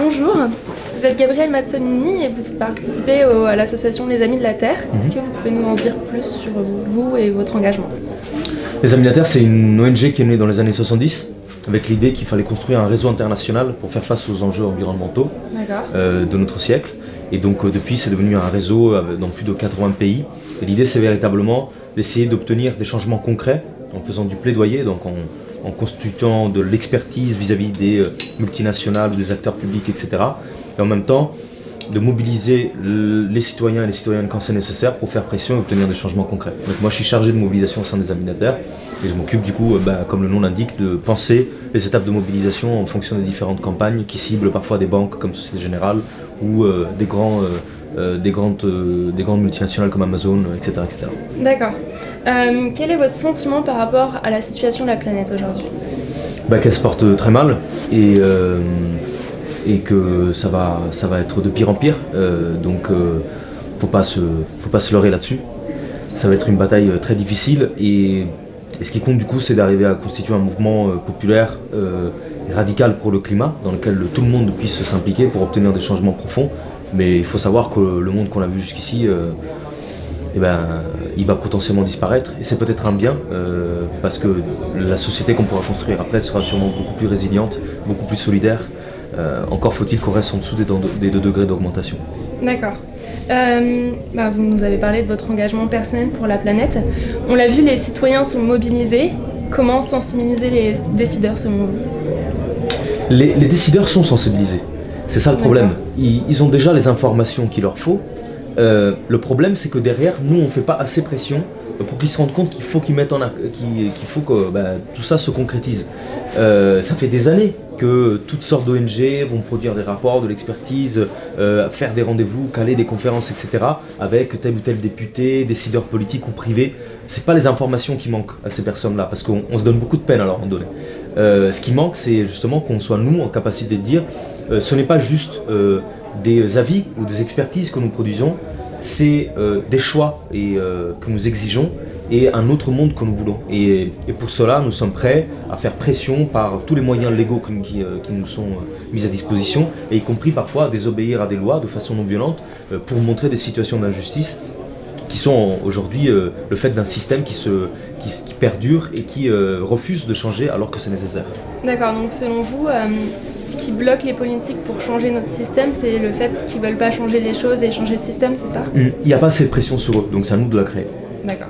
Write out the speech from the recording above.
bonjour, vous êtes Gabriel Mazzolini et vous participez à l'association Les Amis de la Terre. Est-ce que vous pouvez nous en dire plus sur vous et votre engagement? Les Amis de la Terre, c'est une ONG qui est née dans les années 70 avec l'idée qu'il fallait construire un réseau international pour faire face aux enjeux environnementaux de notre siècle. Et donc depuis, c'est devenu un réseau dans plus de 80 pays. Et l'idée, c'est véritablement d'essayer d'obtenir des changements concrets en faisant du plaidoyer, donc en constituant de l'expertise vis-à-vis des multinationales ou des acteurs publics, etc. Et en même temps, de mobiliser les citoyens et les citoyennes quand c'est nécessaire pour faire pression et obtenir des changements concrets. Donc moi, je suis chargé de mobilisation au sein des Amis de la Terre et je m'occupe du coup, comme le nom l'indique, de penser les étapes de mobilisation en fonction des différentes campagnes qui ciblent parfois des banques comme Société Générale ou des grandes multinationales comme Amazon, etc. etc. D'accord. Quel est votre sentiment par rapport à la situation de la planète aujourd'hui? Qu'elle se porte très mal et que ça va être de pire en pire. Donc faut pas se leurrer là-dessus. Ça va être une bataille très difficile et ce qui compte du coup, c'est d'arriver à constituer un mouvement populaire et radical pour le climat, dans lequel tout le monde puisse s'impliquer pour obtenir des changements profonds. Mais il faut savoir que le monde qu'on a vu jusqu'ici, il va potentiellement disparaître. Et c'est peut-être un bien, parce que la société qu'on pourra construire après sera sûrement beaucoup plus résiliente, beaucoup plus solidaire. Encore faut-il qu'on reste en dessous des 2 degrés d'augmentation. D'accord. Vous nous avez parlé de votre engagement personnel pour la planète. On l'a vu, les citoyens sont mobilisés. Comment sensibiliser les décideurs selon vous? Les décideurs sont sensibilisés. C'est ça le problème. Ils ont déjà les informations qu'il leur faut. Le problème, c'est que derrière, nous, on ne fait pas assez pression pour qu'ils se rendent compte qu'il faut qu'ils mettent qu'il faut que tout ça se concrétise. Ça fait des années que toutes sortes d'ONG vont produire des rapports, de l'expertise, faire des rendez-vous, caler des conférences, etc. avec tel ou tel député, décideur politique ou privé. C'est pas les informations qui manquent à ces personnes-là, parce qu'on se donne beaucoup de peine à leur en donner. Ce qui manque, c'est justement qu'on soit nous en capacité de dire ce n'est pas juste des avis ou des expertises que nous produisons, c'est des choix que nous exigeons et un autre monde que nous voulons. Et pour cela, nous sommes prêts à faire pression par tous les moyens légaux qui nous sont mis à disposition, et y compris parfois à désobéir à des lois de façon non violente pour montrer des situations d'injustice qui sont aujourd'hui le fait d'un système qui perdure et qui refuse de changer alors que c'est nécessaire. D'accord, donc selon vous, ce qui bloque les politiques pour changer notre système, c'est le fait qu'ils ne veulent pas changer les choses et changer de système, c'est ça? Il n'y a pas assez de pression sur eux, donc c'est à nous de la créer. D'accord.